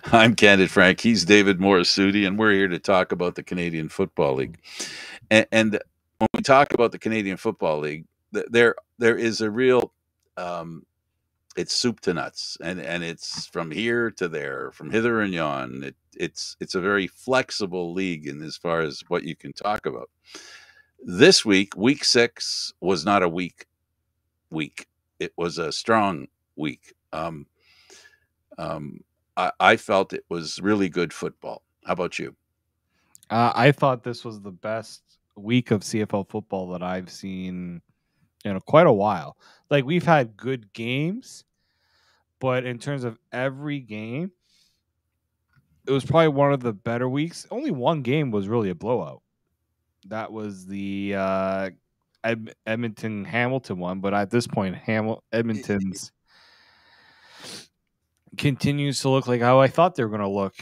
I'm Candid Frank. He's David Morassutti, and we're here to talk about the Canadian Football League. And when we talk about the Canadian Football League, there is a real um, it's soup to nuts, and it's from here to there, from hither and yon. It's a very flexible league in as far as what you can talk about. This week 6, was not a weak week. It was a strong week. Um, I felt it was really good football. How about you? I thought this was the best week of CFL football that I've seen in quite a while. Like we've had good games, but in terms of every game, it was probably one of the better weeks. Only one game was really a blowout. That was the Edmonton Hamilton one, but at this point, Edmonton's continues to look like how I thought they were going to look,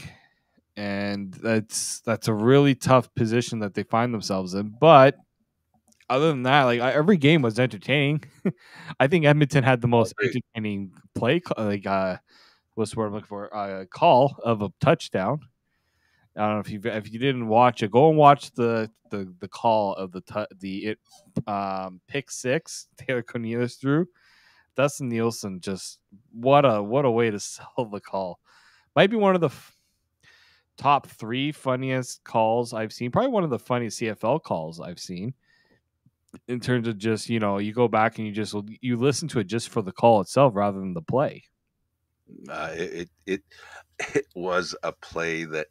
and that's a really tough position that they find themselves in. But other than that, every game was entertaining. I think Edmonton had the most Agreed. entertaining play, what's the word I'm looking for? Call of a touchdown. I don't know if you didn't watch it, go and watch the call of the pick six Taylor Cornelius threw. Dustin Nielsen just what a way to sell the call. Might be one of the top three funniest calls I've seen. Probably one of the funniest CFL calls I've seen in terms of just you go back and you listen to it just for the call itself rather than the play. It it was a play that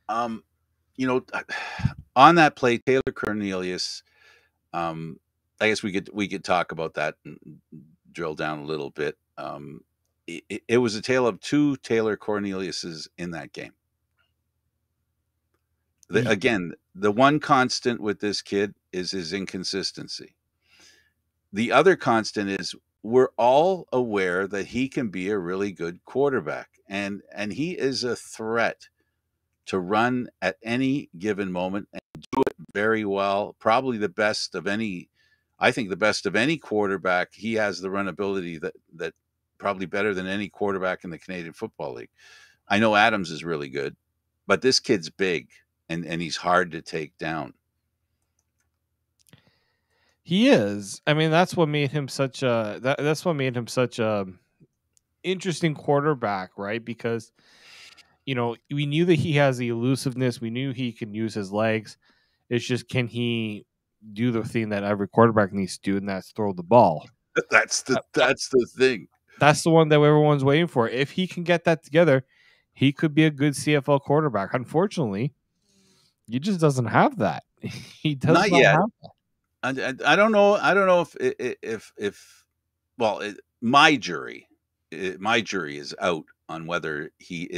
um you know on that play Taylor Cornelius. I guess we could talk about that and drill down a little bit. It was a tale of two Taylor Corneliuses in that game. Again, the one constant with this kid is his inconsistency. The other constant is we're all aware that he can be a really good quarterback, and he is a threat to run at any given moment and do it very well. Probably the best of any, I think the best of any quarterback. He has the run ability that probably better than any quarterback in the Canadian Football League. I know Adams is really good, but this kid's big and he's hard to take down. He is. I mean, that's what made him such a interesting quarterback, right? Because we knew that he has the elusiveness. We knew he can use his legs. It's just, can he do the thing that every quarterback needs to do, and that's throw the ball. That's the thing. That's the one that everyone's waiting for. If he can get that together, he could be a good CFL quarterback. Unfortunately, he just doesn't have that. He does Not not yet. have that. I don't know. I don't know if well, my jury is out on whether he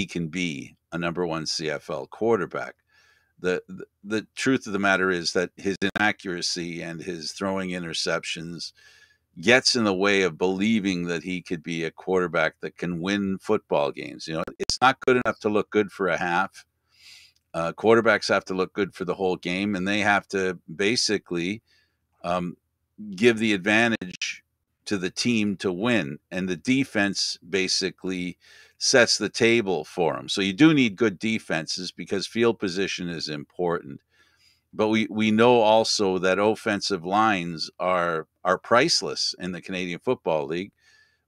can be a number one CFL quarterback. The truth of the matter is that his inaccuracy and his throwing interceptions gets in the way of believing that he could be a quarterback that can win football games. It's not good enough to look good for a half. Quarterbacks have to look good for the whole game, and they have to basically um, give the advantage to the team to win. And the defense basically sets the table for them. So you do need good defenses because field position is important. But we know also that offensive lines are priceless in the Canadian Football League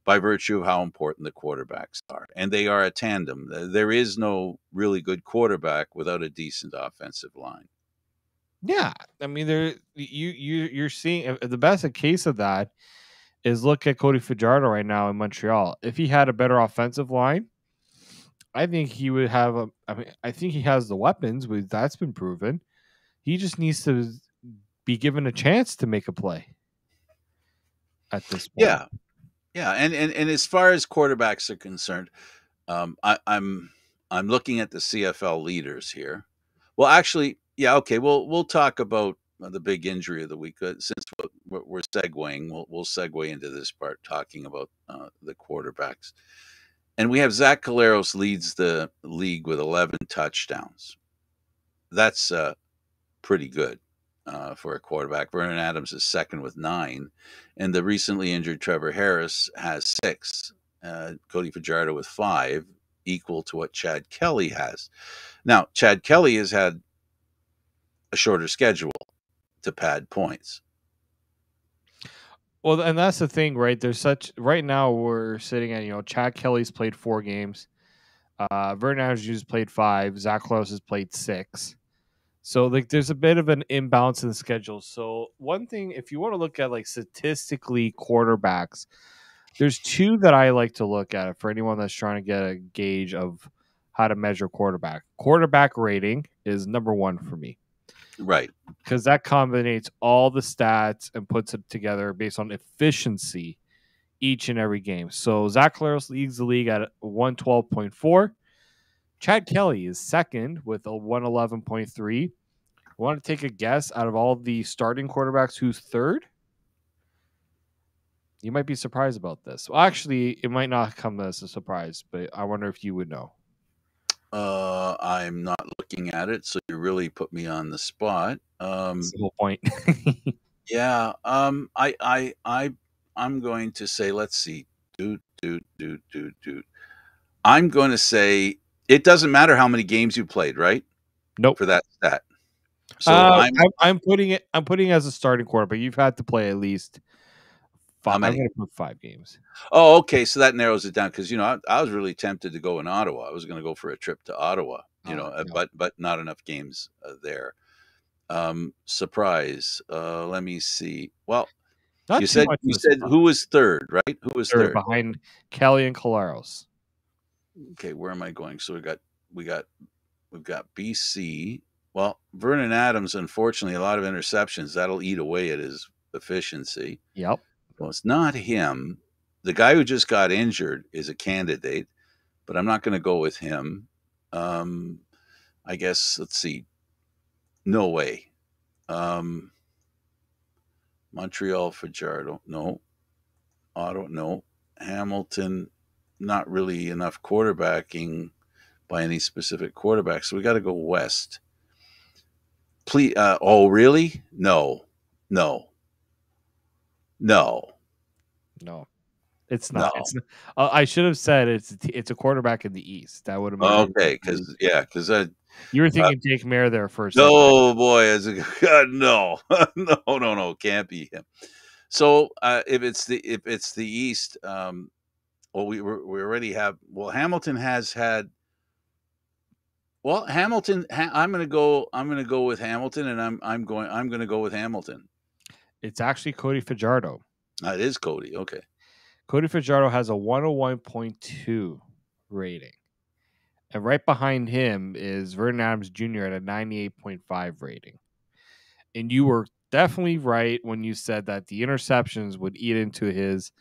by virtue of how important the quarterbacks are. And they are a tandem. There is no really good quarterback without a decent offensive line. Yeah, I mean, you're seeing the best case of that is look at Cody Fajardo right now in Montreal. If he had a better offensive line, I think he would have a. I mean, I think he has the weapons. That's been proven. He just needs to be given a chance to make a play at this point. Yeah, yeah. And as far as quarterbacks are concerned, I'm looking at the CFL leaders here. Well, actually, yeah, okay. We'll talk about the big injury of the week since we're segueing. We'll segue into this part talking about the quarterbacks. And we have Zach Caleros leads the league with 11 touchdowns. That's pretty good for a quarterback. Vernon Adams is second with 9, and the recently injured Trevor Harris has 6. Cody Fajardo with 5, equal to what Chad Kelly has. Now, Chad Kelly has had a shorter schedule to pad points. Well, and that's the thing, right? Right now we're sitting at, Chad Kelly's played 4 games. Vernon Adams played 5. Zach Close has played 6. So there's a bit of an imbalance in the schedule. So one thing, if you want to look at statistically quarterbacks, there's 2 that I like to look at for anyone that's trying to get a gauge of how to measure quarterback. Quarterback rating is number 1 for me. Right. Because that combines all the stats and puts it together based on efficiency each and every game. So Zach Claros leads the league at 112.4. Chad Kelly is second with a 111.3. Want to take a guess out of all the starting quarterbacks who's third? You might be surprised about this. Well, actually, it might not come as a surprise, but I wonder if you would know. I'm not looking at it, so you really put me on the spot. That's the whole point. Yeah. I'm going to say, let's see. I'm going to say it doesn't matter how many games you played, right? Nope. For that stat. So I'm putting it as a starting quarterback. You've had to play at least 5. I'm going to put 5 games. Oh, okay. So that narrows it down because I was really tempted to go in Ottawa. I was going to go for a trip to Ottawa, but not enough games there. Surprise. Let me see. Well, you said who was third, right? Who was third behind Kelly and Colaros? Okay, where am I going? So we've got BC. Well, Vernon Adams, unfortunately, a lot of interceptions. That'll eat away at his efficiency. Yep. Well, it's not him. The guy who just got injured is a candidate, but I'm not going to go with him. I guess, let's see. No way. Montreal Fajardo. No. Ottawa. No. Hamilton. Not really enough quarterbacking by any specific quarterback. So we got to go west. Please. Oh, really? No. It's not. No. It's not. I should have said it's a quarterback in the East. That would have made okay. Because you were thinking Jake Mayer there first. No, boy, no, can't be him. So if it's the East, well, we already have. Well, Hamilton has had. Well, Hamilton. I'm going to go with Hamilton, and I'm going to go with Hamilton. It's actually Cody Fajardo. It is Cody. Okay. Cody Fajardo has a 101.2 rating. And right behind him is Vernon Adams Jr. at a 98.5 rating. And you were definitely right when you said that the interceptions would eat into his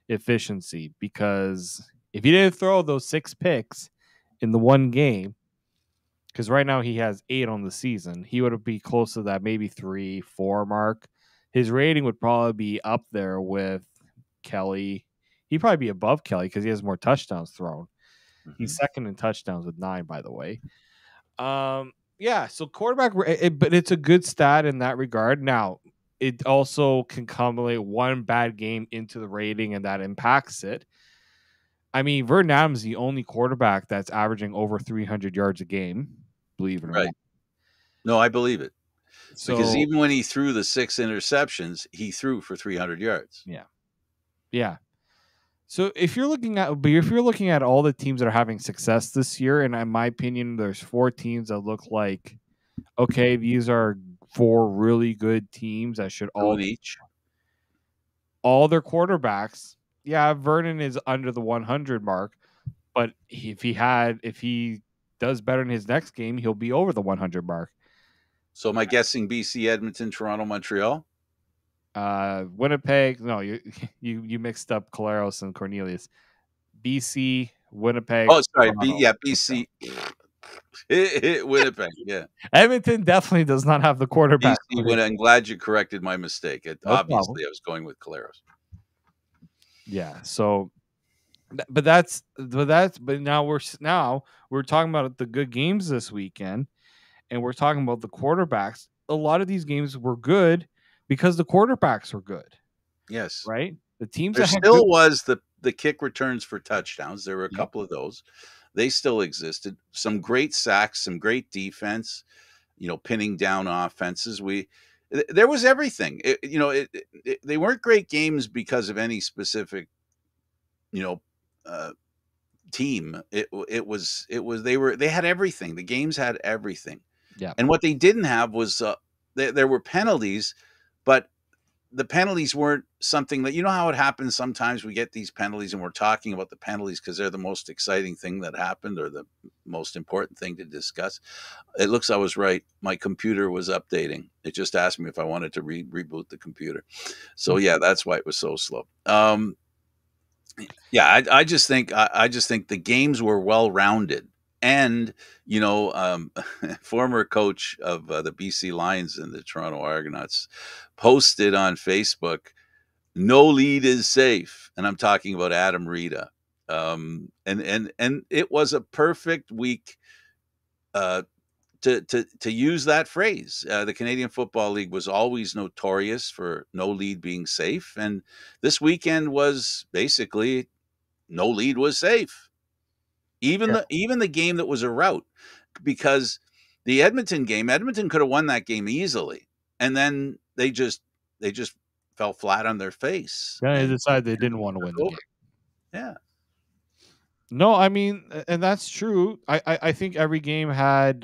efficiency, because if he didn't throw those 6 picks in the one game, because right now he has 8 on the season, he would be close to that maybe 3-4 mark. His rating would probably be up there with Kelly. He'd probably be above Kelly because he has more touchdowns thrown. Mm-hmm. He's second in touchdowns with 9, by the way. Yeah, so quarterback, but it's a good stat in that regard. Now, it also can accumulate one bad game into the rating, and that impacts it. I mean, Vernon Adams is the only quarterback that's averaging over 300 yards a game, believe it or not. No, I believe it. Because even when he threw the 6 interceptions, he threw for 300 yards. Yeah. So if you're looking at all the teams that are having success this year, and in my opinion, there's 4 teams that look like, okay, these are 4 really good teams that should all their quarterbacks. Yeah, Vernon is under the 100 mark, but if he does better in his next game, he'll be over the 100 mark. So am I guessing BC, Edmonton, Toronto, Montreal? Winnipeg. No, you mixed up Colaros and Cornelius. BC, Winnipeg. Oh, sorry. BC. Winnipeg. Yeah. Edmonton definitely does not have the quarterback. BC, I'm glad you corrected my mistake. Obviously, I was going with Colaros. Yeah. So, but now we're talking about the good games this weekend, and we're talking about the quarterbacks. A lot of these games were good because the quarterbacks were good. Yes. Right? The teams there still was the kick returns for touchdowns. There were a Yep. couple of those. They still existed. Some great sacks, some great defense, pinning down offenses. There was everything. They weren't great games because of any specific, you know, uh, team. They had everything. The games had everything. Yeah. And what they didn't have was there were penalties, but the penalties weren't something that, how it happens sometimes. We get these penalties and we're talking about the penalties because they're the most exciting thing that happened or the most important thing to discuss. It looks I was right. My computer was updating. It just asked me if I wanted to reboot the computer. So yeah, that's why it was so slow. Yeah, I just think the games were well rounded, and former coach of the BC Lions and the Toronto Argonauts posted on Facebook, "No lead is safe," and I'm talking about Adam Rita. And it was a perfect week uh, to use that phrase. The Canadian Football League was always notorious for no lead being safe, and this weekend was basically no lead was safe. Yeah. Even the game that was a rout, because the Edmonton could have won that game easily, and then they just fell flat on their face Then they and decided they didn't want to took win the over. game. Yeah, No, I mean, and that's true. I think every game had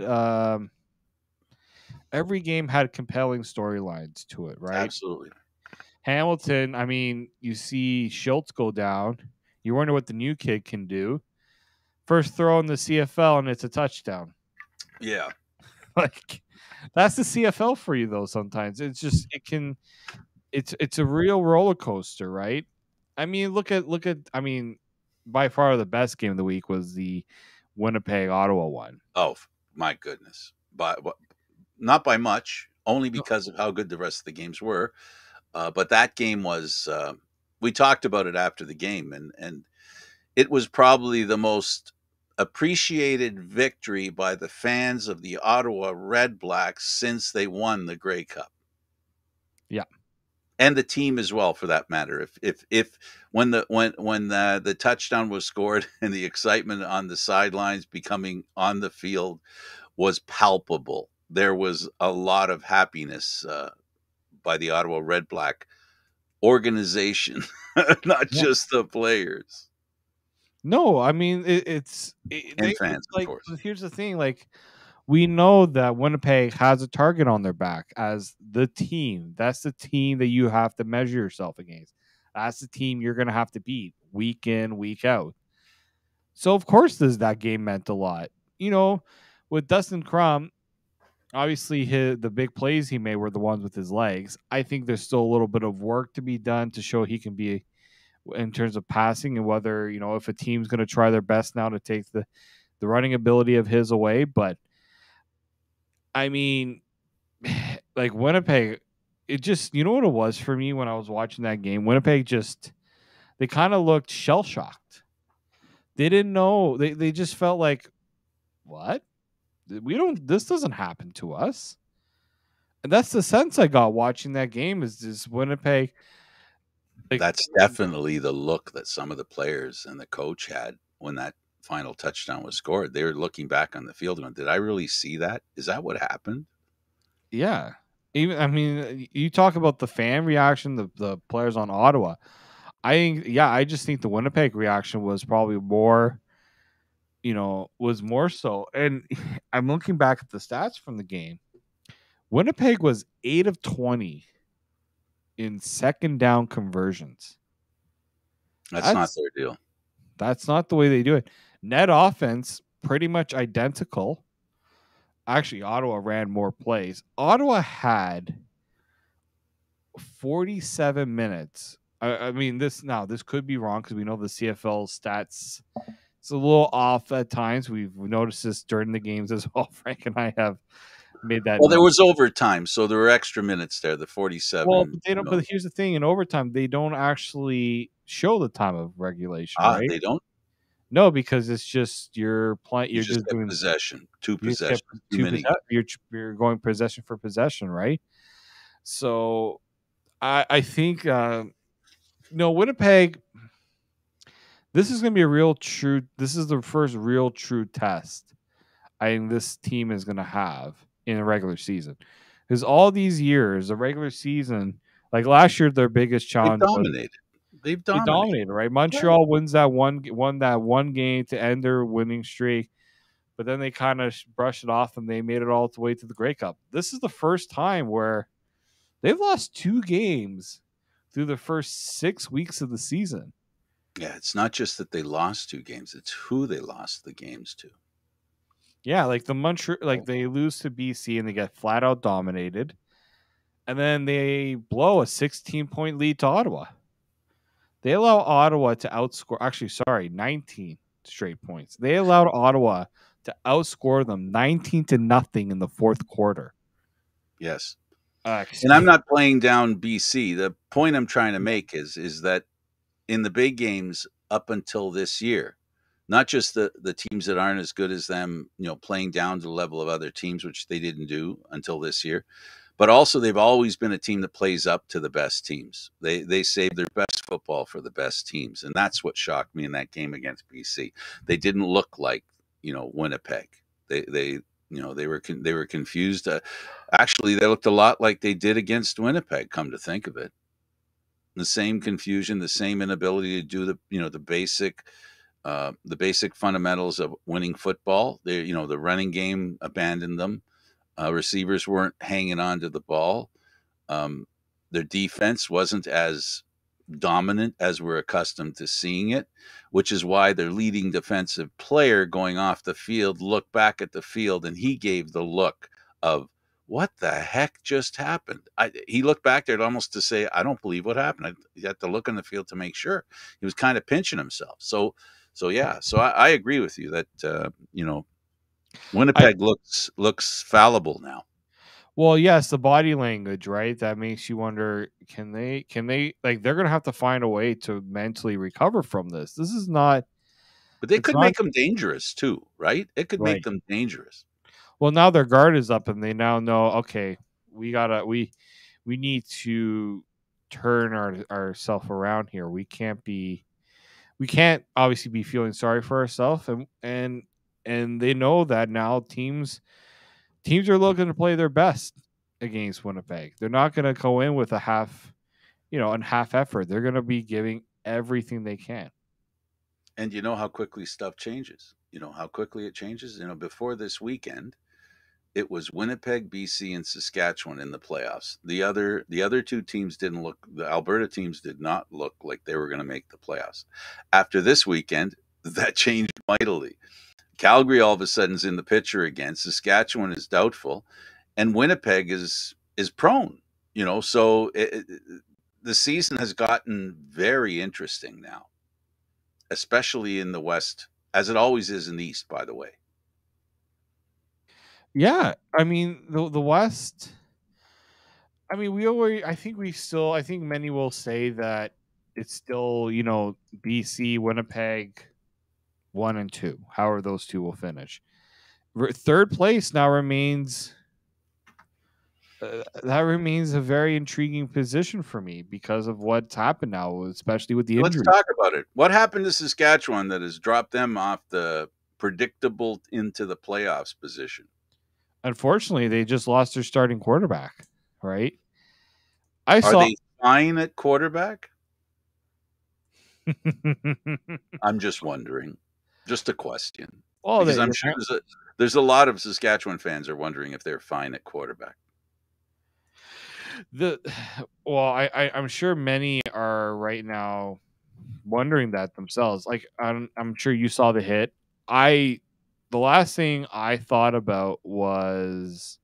compelling storylines to it, right? absolutely. Hamilton, I mean, you see Schultz go down. You wonder what the new kid can do. First throw in the CFL and it's a touchdown. Yeah, Like that's the CFL for you though sometimes. It's a real roller coaster, right? I mean, look at I mean, by far the best game of the week was the Winnipeg Ottawa one. oh my goodness, but not by much, only No. because of how good the rest of the games were. But that game was. We talked about it after the game, and it was probably the most appreciated victory by the fans of the Ottawa Red Blacks since they won the Grey Cup. Yeah. And the team as well, for that matter. If when the touchdown was scored and the excitement on the sidelines becoming on the field was palpable, there was a lot of happiness by the Ottawa Red Black organization, not Yeah. just the players No, I mean and fans, of like course. here's the thing, like we know that Winnipeg has a target on their back as the team. That's the team that you have to measure yourself against. That's the team you're going to have to beat week in, week out. So of course, that game meant a lot. You know, with Dustin Crum, obviously the big plays he made were the ones with his legs. I think there's still a little bit of work to be done to show he can be in terms of passing and whether if a team's going to try their best now to take the running ability of his away. But I mean, like Winnipeg, it just what it was for me when I was watching that game. Winnipeg they kind of looked shell shocked. They didn't know. They just felt like, what? This doesn't happen to us. And that's the sense I got watching that game is this Winnipeg. Like, That's definitely the look that some of the players and the coach had when that final touchdown was scored. They were looking back on the field going, "Did I really see that? Is that what happened?" yeah. Even I mean, you talk about the fan reaction, the players on Ottawa. I just think the Winnipeg reaction was probably more, was more so. And I'm looking back at the stats from the game. Winnipeg was 8 of 20 in second down conversions. That's not their deal. That's not the way they do it. Net offense pretty much identical. Actually, Ottawa ran more plays. Ottawa had 47 minutes. I mean, this could be wrong because we know the CFL stats. It's a little off at times. We've noticed this during the games as well. Frank and I have made that. Well, there was overtime, so there were extra minutes there. The 47. Well, but they don't. But here's the thing: in overtime, they don't actually show the time of regulation, right? They don't. No, because it's just you're playing. You You're just just get doing possession, two you just get possessions, too many. You're going possession for possession, right? So I think no Winnipeg. This is going to be a real true. This is the first real true test I think this team is going to have in a regular season. Because all these years, the regular season, like last year, their biggest They've challenge was dominated. They've they dominated. dominated, right? Yeah. Montreal won that one game to end their winning streak, but then they kind of brushed it off and they made it all the way to the Grey Cup. This is the first time where they've lost 2 games through the first 6 weeks of the season. Yeah, it's not just that they lost 2 games; it's who they lost the games to. Yeah, like they lose to BC and they get flat out dominated, and then they blow a 16-point lead to Ottawa. They allow Ottawa to outscore. Actually, sorry, 19 straight points. They allowed Ottawa to outscore them 19-0 in the fourth quarter. Yes. And I'm not playing down BC. The point I'm trying to make is that in the big games up until this year, not just the teams that aren't as good as them, playing down to the level of other teams, which they didn't do until this year, but also they've always been a team that plays up to the best teams. They save their best football for the best teams, and that's what shocked me in that game against BC. They didn't look like Winnipeg. They were confused. Actually, they looked a lot like they did against Winnipeg. Come to think of it, the same confusion, the same inability to do the basic fundamentals of winning football. The running game abandoned them. Receivers weren't hanging on to the ball. Their defense wasn't as dominant as we're accustomed to seeing it, which is why their leading defensive player going off the field looked back at the field and he gave the look of, what the heck just happened? He looked back there almost to say, I don't believe what happened. He had to look on the field to make sure. He was kind of pinching himself. So I agree with you that, Winnipeg looks fallible now. Well, yes, the body language, right? That makes you wonder, can they like they're going to have to find a way to mentally recover from this. This is not But they it's could not make them dangerous too, right? It could make right. them dangerous. Well, now their guard is up and they now know, okay, we need to turn ourselves around here. We can't obviously be feeling sorry for ourselves, and they know that now teams are looking to play their best against Winnipeg. They're not going to go in with a half effort. They're going to be giving everything they can. And you know how quickly stuff changes. You know how quickly it changes. Before this weekend, it was Winnipeg, BC, and Saskatchewan in the playoffs. The other 2 teams didn't look. The Alberta teams did not look like they were going to make the playoffs. After this weekend, that changed mightily. Calgary all of a sudden is in the picture again. Saskatchewan is doubtful, and Winnipeg is prone. So the season has gotten very interesting now, especially in the West, as it always is in the East, by the way. Yeah, I mean the West. I mean, I think many will say that it's still BC, Winnipeg, 1 and 2. However, those 2 will finish. Third place now remains. That remains a very intriguing position for me because of what's happened now, especially with the Let's injury. talk about it. What happened to Saskatchewan that has dropped them off the predictable into the playoffs position? Unfortunately, they just lost their starting quarterback, right? I Are saw they fine at quarterback? I'm just wondering. Just a question. well, Because I'm sure there's a lot of Saskatchewan fans are wondering if they're fine at quarterback. the well, I'm sure many are right now wondering that themselves. Like I'm sure you saw the hit. The last thing I thought about was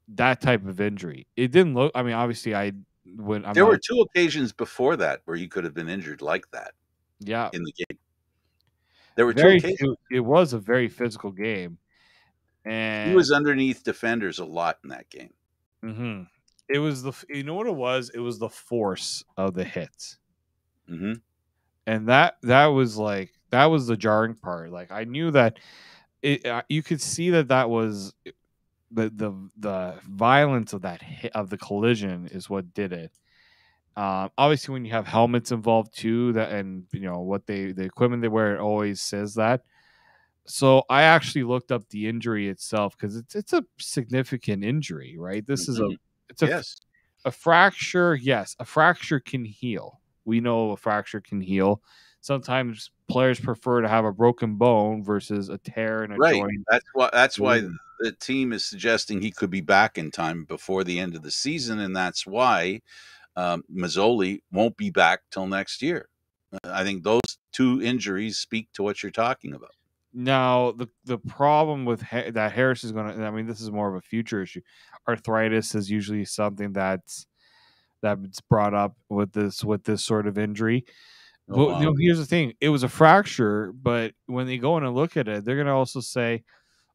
that type of injury. It didn't look. I mean, obviously, There were 2 occasions before that where he could have been injured like that Yeah, in the game. There were 2 occasions. It was a very physical game, He and was underneath defenders a lot in that game. it was you know what it was. It was the force of the hit, and that was the jarring part. Like I knew that you could see that was the violence of that hit, of the collision is what did it. Obviously, when you have helmets involved too, that and what the equipment they wear, it always says that. So I actually looked up the injury itself because it's a significant injury, right? This is Mhm. it's Yes. a fracture. Yes, a fracture can heal. We know a fracture can heal. Sometimes players prefer to have a broken bone versus a tear in a Right. joint. That's why the team is suggesting he could be back in time before the end of the season, and that's why Mazzoli won't be back till next year. I think those two injuries speak to what you're talking about. Now, the problem with that Harris is going to, I mean, this is more of a future issue. Arthritis is usually something that's brought up with this sort of injury. Oh But wow. here's the thing: it was a fracture, but when they go in and look at it, they're going to also say,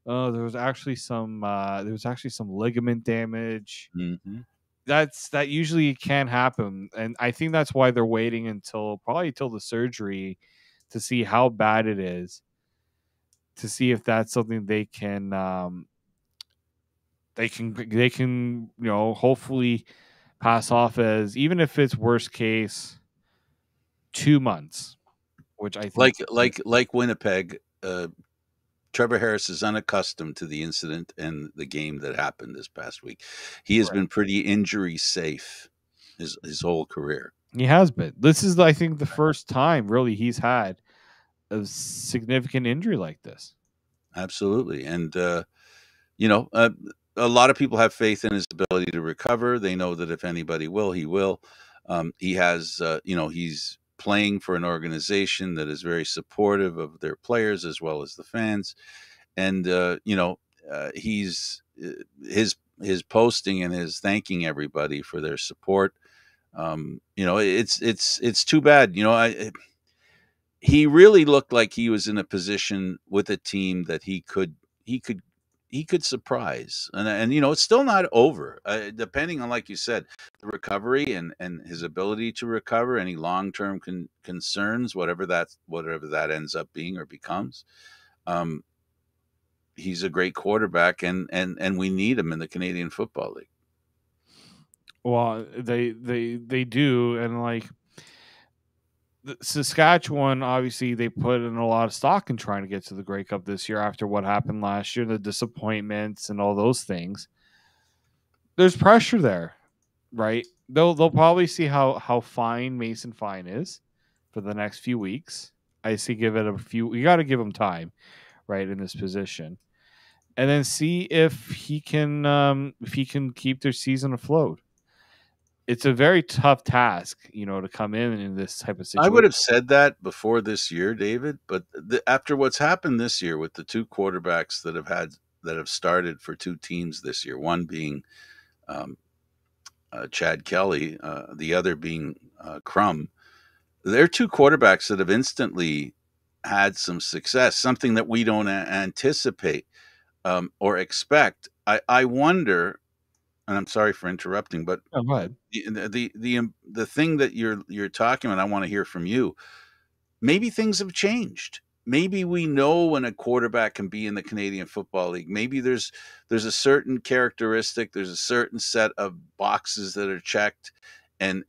"Oh, there was actually some ligament damage." Hmm. That usually can happen, and I think that's why they're waiting until probably till the surgery to see how bad it is, to see if that's something they can hopefully pass off as, even if it's worst case 2 months, which I think. Like Winnipeg, Trevor Harris is unaccustomed to the incident and the game that happened this past week. He has Right. been pretty injury safe his whole career. He has been. This is, I think, the first time really he's had a significant injury like this. Absolutely, and you know, a lot of people have faith in his ability to recover. They know that if anybody will, he will. He has, he's playing for an organization that is very supportive of their players as well as the fans, and he's his posting and his thanking everybody for their support. It's too bad. He really looked like he was in a position with a team that he could he could surprise, and it's still not over, depending on, like you said, the recovery and his ability to recover any long-term concerns, whatever that ends up being or becomes. um, he's a great quarterback, and we need him in the Canadian Football League. Well, they do, and like Saskatchewan, obviously they put in a lot of stock in trying to get to the Grey Cup this year after what happened last year, the disappointments and all those things. There's pressure there, right? They'll probably see how fine Mason Fine is for the next few weeks. I see, give it a few. You got to give him time, right, in this position, and then see if he can keep their season afloat. It's a very tough task, to come in this type of I would situation. have said that before this year, David, but after what's happened this year with the two quarterbacks that have started for two teams this year, one being um, Chad Kelly, the other being Crum, they're two quarterbacks that have instantly had some success, something that we don't anticipate or expect. I wonder, and I'm sorry for interrupting, but Oh, go ahead. the thing that you're talking about, I want to hear from you. Maybe things have changed. Maybe we know when a quarterback can be in the Canadian Football League. Maybe there's a certain characteristic, there's a certain set of boxes that are checked, and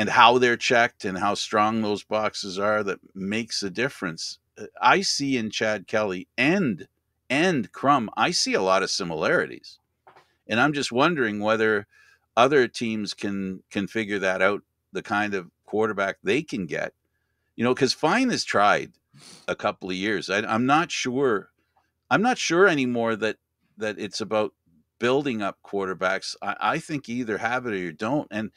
how they're checked and how strong those boxes are that makes a difference. I see in Chad Kelly and Crum, I see a lot of similarities, and I'm just wondering whether other teams can figure that out, the kind of quarterback they can get. Because Fine has tried a couple of years. I'm not sure. I'm not sure anymore that it's about building up quarterbacks. I think you either have it or you don't. And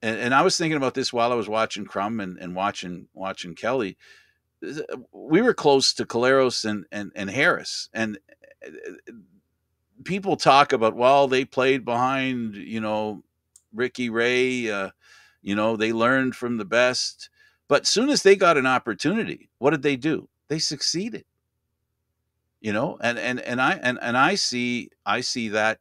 I was thinking about this while I was watching Crum and watching Kelly. We were close to Caleros and Harris, and people talk about, well, they played behind Ricky Ray. They learned from the best. But soon as they got an opportunity, what did they do? They succeeded. And I see that.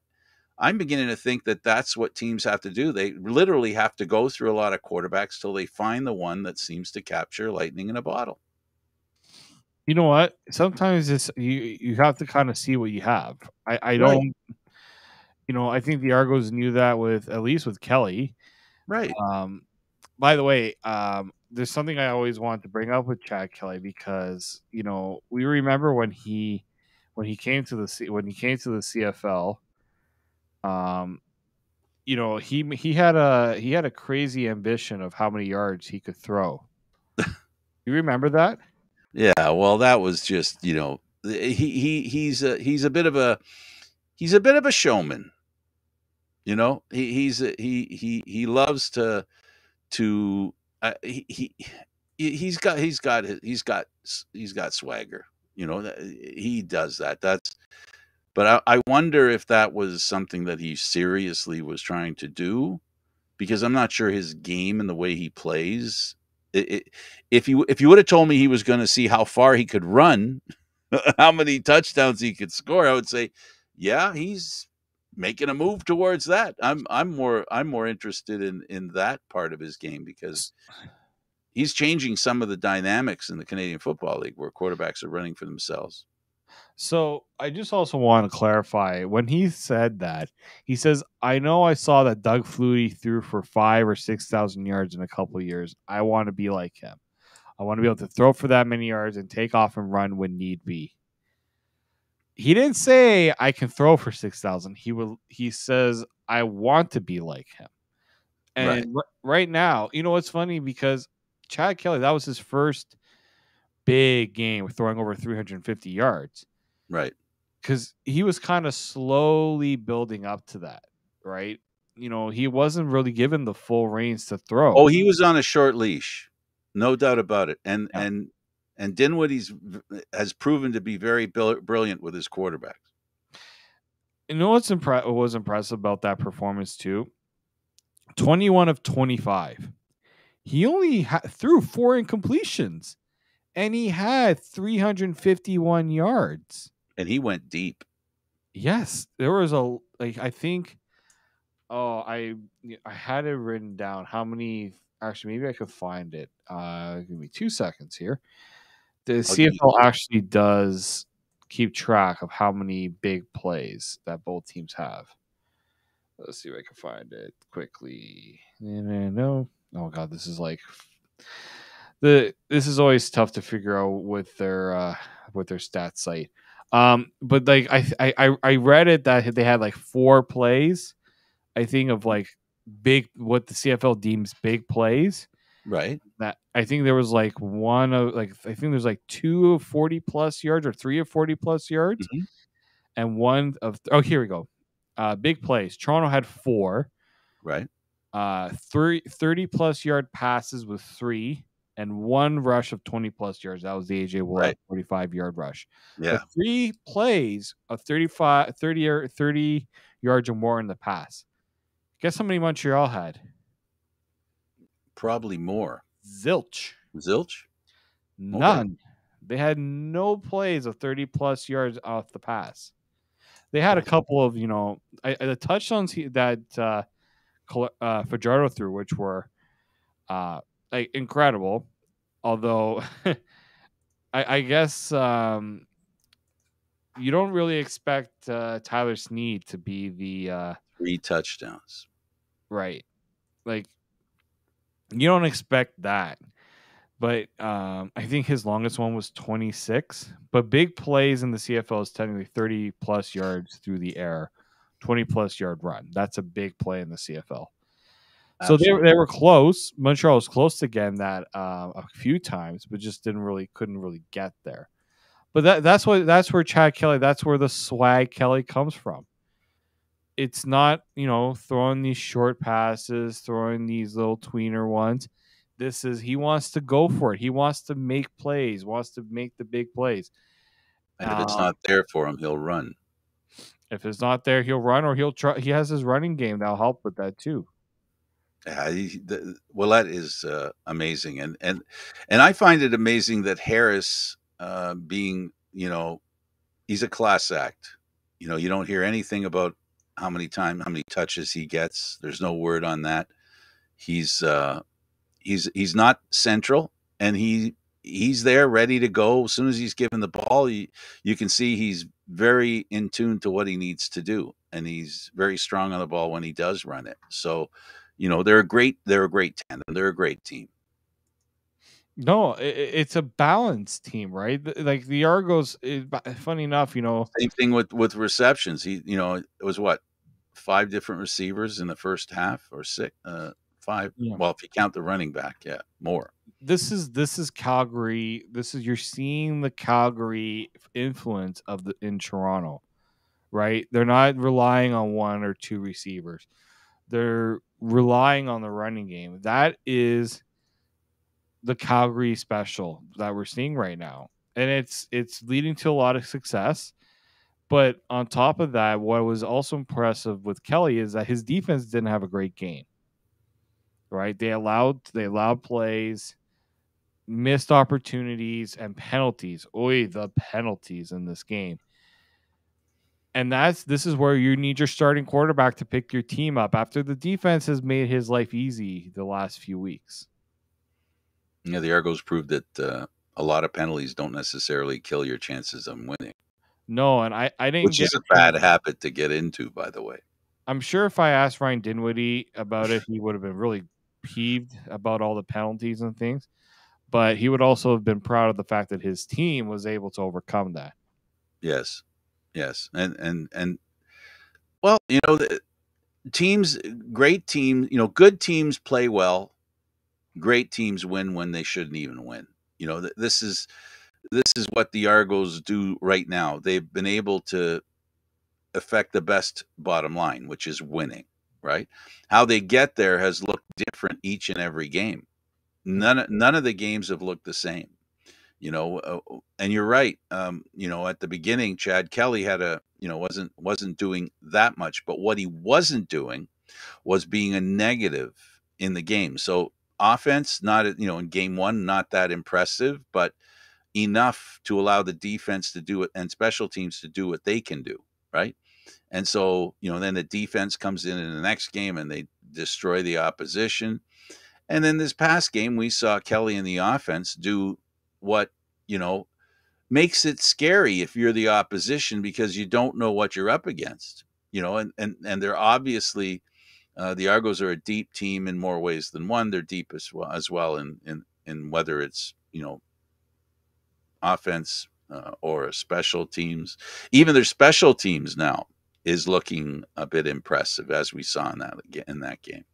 I'm beginning to think that that's what teams have to do. They literally have to go through a lot of quarterbacks till they find the one that seems to capture lightning in a bottle. You know what? Sometimes it's you have to kind of see what you have. I Right. don't. I think the Argos knew that with, at least with Kelly. Right. By the way, there's something I always wanted to bring up with Chad Kelly because we remember when he came to the CFL. Um, he had a crazy ambition of how many yards he could throw. You remember that? Yeah. Well, that was just he's a bit of a showman. He loves to he's got swagger. He does that. But I wonder if that was something that he seriously was trying to do, because I'm not sure his game and the way he plays. If you would have told me he was going to see how far he could run, how many touchdowns he could score, I would say, yeah, he's making a move towards that. I'm more interested in that part of his game, because he's changing some of the dynamics in the Canadian Football League where quarterbacks are running for themselves. So I just also want to clarify when he said that he says, "I know I saw that Doug Flutie threw for 5,000 or 6,000 yards in a couple of years. I want to be like him. I want to be able to throw for that many yards and take off and run when need be." He didn't say I can throw for 6,000. He says I want to be like him. Right, And right now, it's funny because Chad Kelly, that was his first big game with throwing over 350 yards, right. because he was kind of slowly building up to that, right? He wasn't really given the full reins to throw. Oh, he was on a short leash, no doubt about it. And Yeah. Dinwiddie's has proven to be very brilliant with his quarterbacks. What was impressive about that performance too? 21 of 25. He only threw 4 incompletions, and he had 351 yards. And he went deep. Yes, there was I think. Oh, I had it written down. How many? Actually, maybe I could find it. Give me 2 seconds here. The I'll give you CFL actually does keep track of how many big plays that both teams have. Let's see if I can find it quickly. No. Oh god, this is like this is always tough to figure out with their stats site. But like I read it that they had like 4 plays, I think, of like big, what the CFL deems big plays. right. That I think there was like one of like I think there's like 2 of 40 plus yards or 3 of 40 plus yards, Hmm. and one of here we go. Big plays. Toronto had 4. Right, 30 plus yard passes with 3, and one rush of 20 plus yards. That was the AJ Willett right. 45-yard rush. But Yeah, 3 plays of 35, 30 yards or more in the pass. Guess how many Montreal had? probably more. Zilch. Zilch. Okay. None. They had no plays of 30 plus yards off the pass. They had a That's couple of, the touchdowns that Fajardo threw, which were like incredible. Although, I guess you don't really expect Tyler Snead to be the 3 touchdowns. right. Like, you don't expect that. But I think his longest one was 26. But big plays in the CFL is technically 30 plus yards through the air, 20 plus yard run. That's a big play in the CFL. So Absolutely. they were close. Montreal was close to getting that a few times, but just couldn't really get there. But that's where Chad Kelly, that's where the swag Kelly comes from. It's not, throwing these short passes, throwing these little tweener ones. He wants to go for it. He wants to make plays, wants to make the big plays. And if it's not there for him, he'll run. If it's not there, he'll run, or he'll try. He has his running game that'll help with that too. Yeah, well, that is amazing, and I find it amazing that Harris, being, he's a class act. You don't hear anything about how many touches he gets. There's no word on that. He's he's not central, and he's there ready to go as soon as he's given the ball. You can see he's very in tune to what he needs to do, and he's very strong on the ball when he does run it. So They're a great tandem. They're a great team. No, it's a balanced team, right? Like the Argos, funny enough, Same thing with receptions. It was what, five different receivers in the first half, or six, five. yeah. Well, if you count the running back, yeah, more. This is Calgary. You're seeing the Calgary influence in Toronto, right? They're not relying on one or two receivers. They're relying on the running game. That is the Calgary special that we're seeing right now. And it's leading to a lot of success. But on top of that, what was also impressive with Kelly is that his defense didn't have a great game. Right? They allowed plays, missed opportunities, and penalties. Oy, the penalties in this game. And this is where you need your starting quarterback to pick your team up after the defense has made his life easy the last few weeks. Yeah, the Argos proved that a lot of penalties don't necessarily kill your chances of winning, No, and I didn't which get is a a chance. bad habit to get into, by the way. I'm sure if I asked Ryan Dinwiddie about it, he would have been really peeved about all the penalties and things. But he would also have been proud of the fact that his team was able to overcome that. Yes, yes, and well, the teams, great teams, good teams play well. Great teams win when they shouldn't even win. This is what the Argos do right now. They've been able to affect the best bottom line, which is winning, right? How they get there has looked different each and every game. None of the games have looked the same, and you're right. At the beginning, Chad Kelly wasn't doing that much, but what he wasn't doing was being a negative in the game. So offense, not in game one, not that impressive, but enough to allow the defense to do it and special teams to do what they can do, right? And so, then the defense comes in the next game and they destroy the opposition. And then this past game, we saw Kelly and the offense do what, makes it scary if you're the opposition, because you don't know what you're up against, and they're obviously, the Argos are a deep team in more ways than one. They're deep as well in whether it's, offense, or special teams. Even their special teams now is looking a bit impressive, as we saw in that game.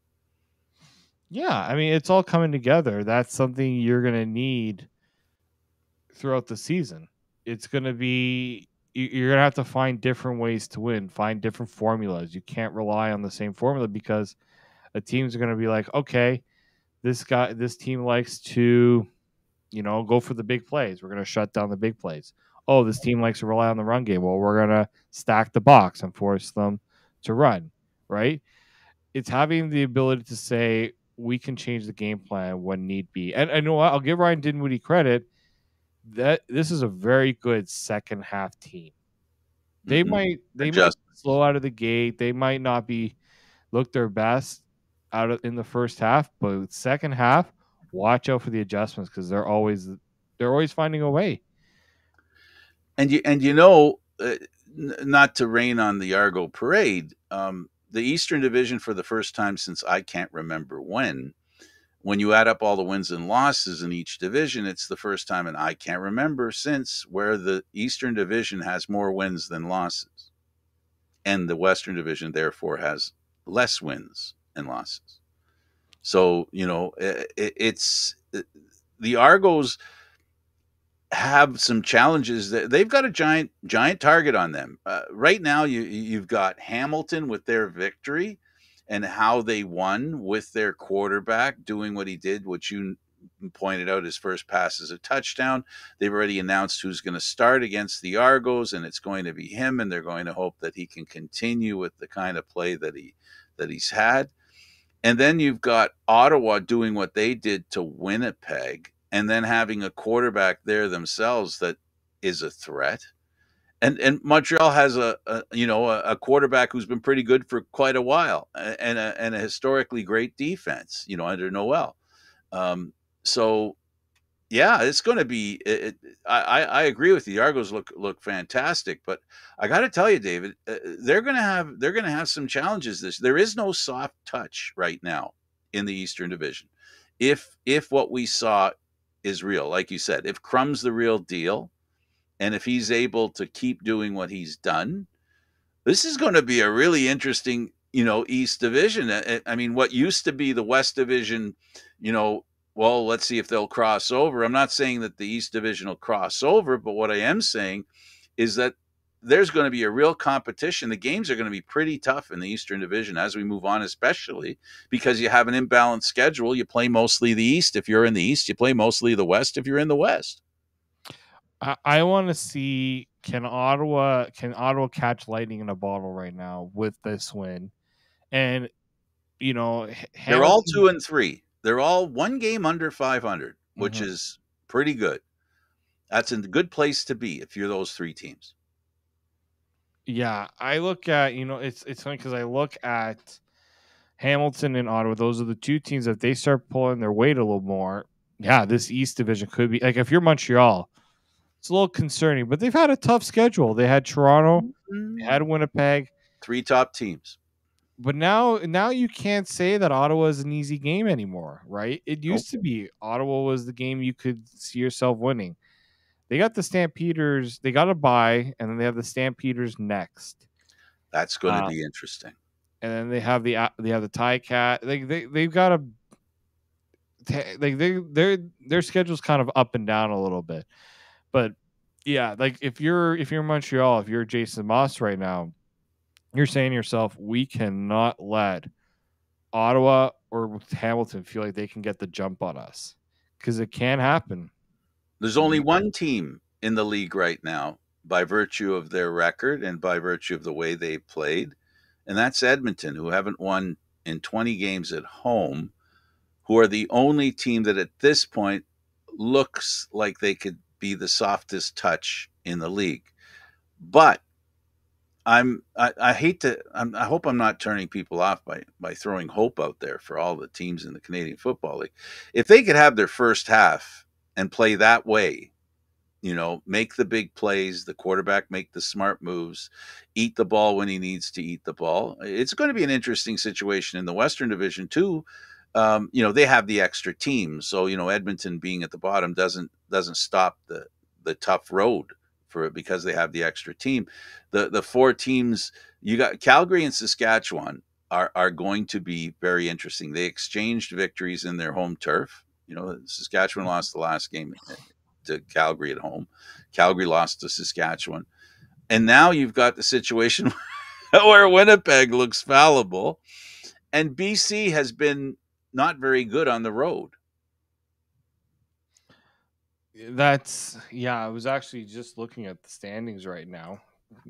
Yeah, I mean, it's all coming together. That's something you're going to need throughout the season. It's going to be you're going to have to find different ways to win, find different formulas. You can't rely on the same formula because the teams are going to be like, okay, this team likes to, go for the big plays. We're going to shut down the big plays. Oh, this team likes to rely on the run game. Well, we're going to stack the box and force them to run, right? It's having the ability to say we can change the game plan when need be. And I know what, I'll give Ryan Dinwiddie credit that this is a very good second half team. They Mm-hmm. might slow out of the gate. They might not be look their best in the first half, but second half, watch out for the adjustments because they're always finding a way. Not to rain on the Argo parade, the Eastern Division, for the first time since I can't remember when you add up all the wins and losses in each division, it's the first time, and I can't remember since, where the Eastern Division has more wins than losses, and the Western Division therefore has less wins and losses. So it's the Argos have some challenges. They've got a giant target on them right now. You've got Hamilton with their victory and how they won with their quarterback doing what he did, which you pointed out, his first pass is a touchdown. They've already announced who's going to start against the Argos, and it's going to be him, and they're going to hope that he can continue with the kind of play that he's had. And then you've got Ottawa doing what they did to Winnipeg, and then having a quarterback there themselves that is a threat. And Montreal has a quarterback who's been pretty good for quite a while, and a historically great defense, under Noel. So Yeah, it's going to be. I agree with you. The Argos look fantastic, but I got to tell you, David, they're going to have some challenges. There is no soft touch right now in the Eastern Division. If what we saw is real, like you said, if Crum's the real deal, and if he's able to keep doing what he's done, this is going to be a really interesting, East Division. I mean, what used to be the West Division, you know, well, let's see if they'll cross over. I'm not saying that the East Division will cross over, but what I am saying is that there's going to be a real competition. The games are going to be pretty tough in the Eastern Division as we move on, especially because you have an imbalanced schedule. You play mostly the East if you're in the East, you play mostly the West if you're in the West. I want to see, can Ottawa catch lightning in a bottle right now with this win, and They're all Hamilton. 2-3. They're all one game under 500, which Mhm. is pretty good. That's a good place to be if you're those three teams. Yeah, I look at, it's funny because I look at Hamilton and Ottawa. Those are the two teams that they start pulling their weight a little more. Yeah, this East Division could be like, if you're Montreal, it's a little concerning, but they've had a tough schedule. They had Toronto, they had Winnipeg, Three top teams. but now you can't say that Ottawa is an easy game anymore, right? It Nope. used to be Ottawa was the game you could see yourself winning. They got the Stampeders, they got a bye, and then they have the Stampeders next. That's going to be interesting. And then they have the Tie Cat. They've got a like their schedule's kind of up and down a little bit. But yeah, like if you're Montreal, if you're Jason Moss right now, you're saying to yourself, we cannot let Ottawa or Hamilton feel like they can get the jump on us, because it can happen. There's only one team in the league right now by virtue of their record and by virtue of the way they played, and that's Edmonton, who haven't won in 20 games at home, who are the only team that at this point looks like they could be the softest touch in the league. But I hate to I hope I'm not turning people off by throwing hope out there for all the teams in the Canadian Football League. If they could have their first half and play that way, make the big plays, the quarterback make the smart moves, eat the ball when he needs to eat the ball. It's going to be an interesting situation in the Western Division too. They have the extra teams, so Edmonton being at the bottom doesn't stop the tough road for it because they have the extra team. The four teams you got, Calgary and Saskatchewan, are going to be very interesting. They exchanged victories in their home turf. Saskatchewan lost the last game to Calgary at home. Calgary lost to Saskatchewan. And now you've got the situation where Winnipeg looks fallible and BC has been not very good on the road. I was actually just looking at the standings right now.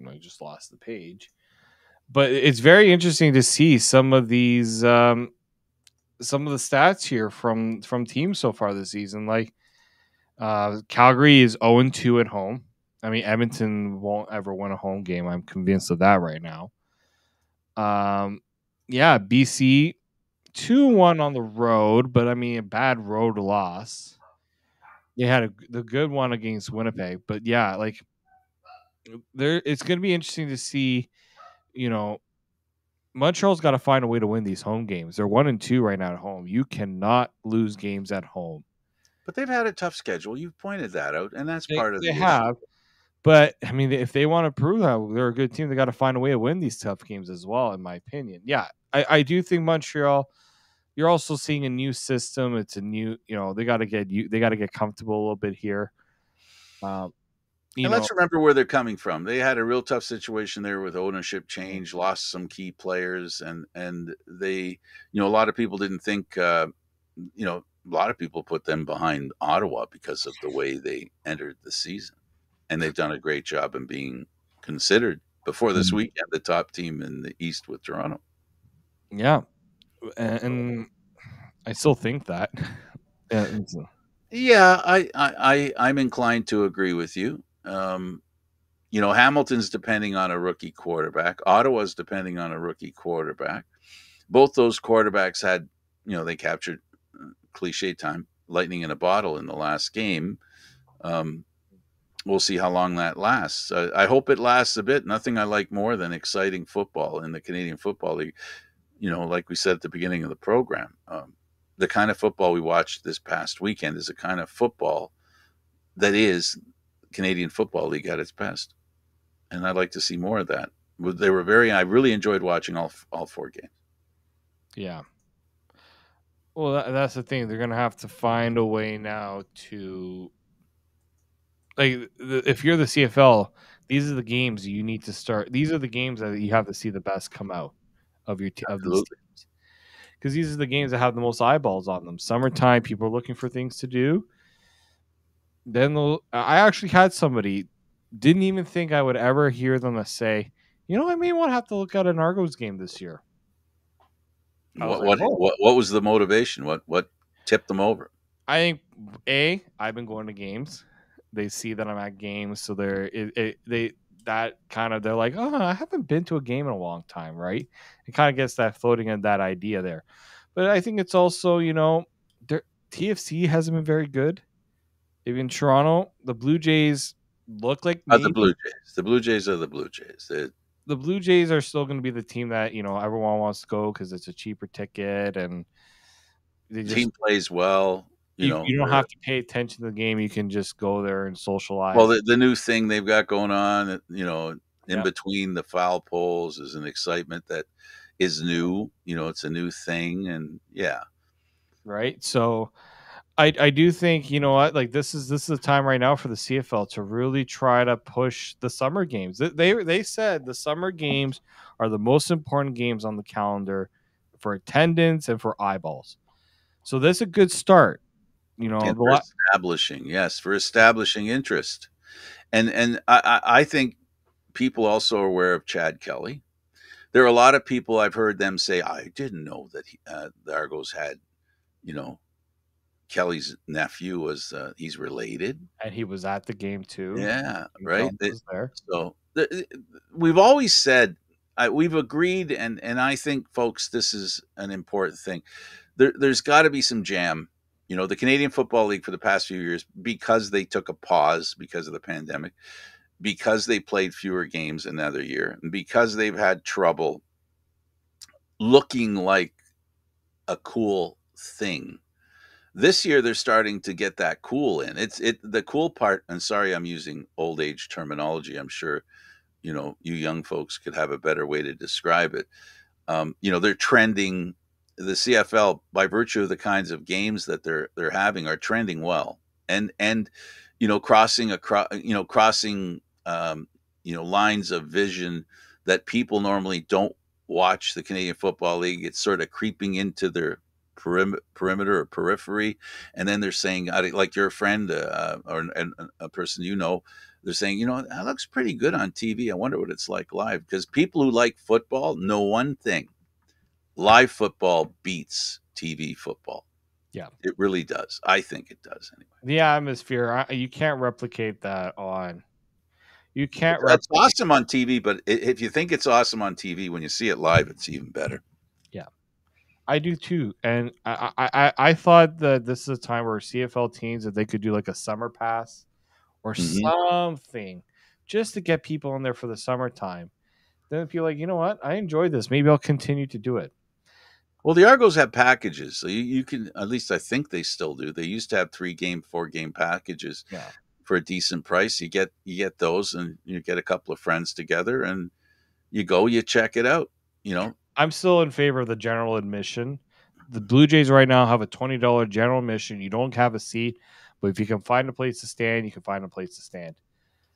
I just lost the page. But it's very interesting to see some of the stats here from teams so far this season. Like Calgary is 0-2 at home. I mean, Edmonton won't ever win a home game. I'm convinced of that right now. Yeah, BC 2-1 on the road, but I mean a bad road loss. They had the good one against Winnipeg, but yeah, like it's going to be interesting to see. Montreal's got to find a way to win these home games. They're 1-2 right now at home. You cannot lose games at home. But they've had a tough schedule. You've pointed that out, and that's part of They the have, issue. but I mean, if they want to prove that they're a good team, they got to find a way to win these tough games as well. In my opinion, yeah, I do think Montreal. You're also seeing a new system. It's a new, they got to get comfortable a little bit here. And let's remember where they're coming from. They had a real tough situation there with ownership change, lost some key players, and they, a lot of people didn't think, a lot of people put them behind Ottawa because of the way they entered the season, and they've done a great job in being considered before this weekend the top team in the East with Toronto. Yeah, and I still think that. Yeah, I'm inclined to agree with you. Hamilton's depending on a rookie quarterback. Ottawa's depending on a rookie quarterback. Both those quarterbacks had, they captured cliche time lightning in a bottle in the last game. We'll see how long that lasts. I hope it lasts a bit. Nothing I like more than exciting football in the Canadian Football League. Like we said at the beginning of the program, the kind of football we watched this past weekend is a kind of football that is Canadian Football League at its best. And I'd like to see more of that. I really enjoyed watching all 4 games. Yeah. Well, that's the thing. They're going to have to find a way now to, like, if you're the CFL, these are the games you need to start. These are the games that you have to see the best come out of of these Absolutely. teams, because these are the games that have the most eyeballs on them. Summertime, people are looking for things to do. Then I actually had somebody, didn't even think I would ever hear them to say, I may want to have to look at an Argos game this year. I was What like, what oh. what was the motivation? What tipped them over? I think I've been going to games. They see that I'm at games, so they're like, oh, I haven't been to a game in a long time, right? It kind of gets that floating in that idea there. But I think it's also, their TFC hasn't been very good. Even Toronto, the Blue Jays look like The maybe Blue Jays. The Blue Jays are the Blue Jays. the Blue Jays are still going to be the team that everyone wants to go because it's a cheaper ticket and they just Team plays well. you don't have to pay attention to the game. You can just go there and Well, socialize. the new thing they've got going on, in Yeah. between the foul poles is an excitement that is new. It's a new thing, and yeah, Right. So I do think, like this is the time right now for the CFL to really try to push the summer games. They said the summer games are the most important games on the calendar for attendance and for eyeballs. So that's a good start. and The for establishing interest, and I think people also are aware of Chad Kelly. There are a lot of people I've heard them say, I didn't know that the Argos had, you know, Kelly's nephew was he's related. and he was at the game too. Yeah, Jim right. Jones was there. So we've always said we've agreed, and I think, folks, this is an important thing. There's got to be some jam. The Canadian Football League for the past few years, because they took a pause because of the pandemic, because they played fewer games another year, and because they've had trouble looking like a cool thing. This year they're starting to get that cool in. The cool part, and sorry I'm using old age terminology. I'm sure, you young folks could have a better way to describe it. They're trending. The CFL, by virtue of the kinds of games that they're having, are trending well, and crossing lines of vision that people normally don't watch the Canadian Football League. It's sort of creeping into their perimeter or periphery, and then they're saying, like your friend or a person they're saying, that looks pretty good on TV. I wonder what it's like live. Because people who like football know one thing: live football beats TV football. Yeah. It really does. I think it does anyway. The atmosphere, you can't replicate that on. You can't It's replicate. awesome on TV, but if you think it's awesome on TV, when you see it live, it's even better. Yeah, I do too. And I thought that this is a time where CFL teams, that they could do like a summer pass or something just to get people in there for the summertime. Then if you're like, you know what, I enjoyed this, maybe I'll continue to do it. Well, the Argos have packages, so you can, at least I think they still do. They used to have 3-game, 4-game packages Yeah. for a decent price. You get those, and you get a couple of friends together, and you check it out. I'm still in favor of the general admission. The Blue Jays right now have a $20 general admission. You don't have a seat, but if you can find a place to stand, you can find a place to stand.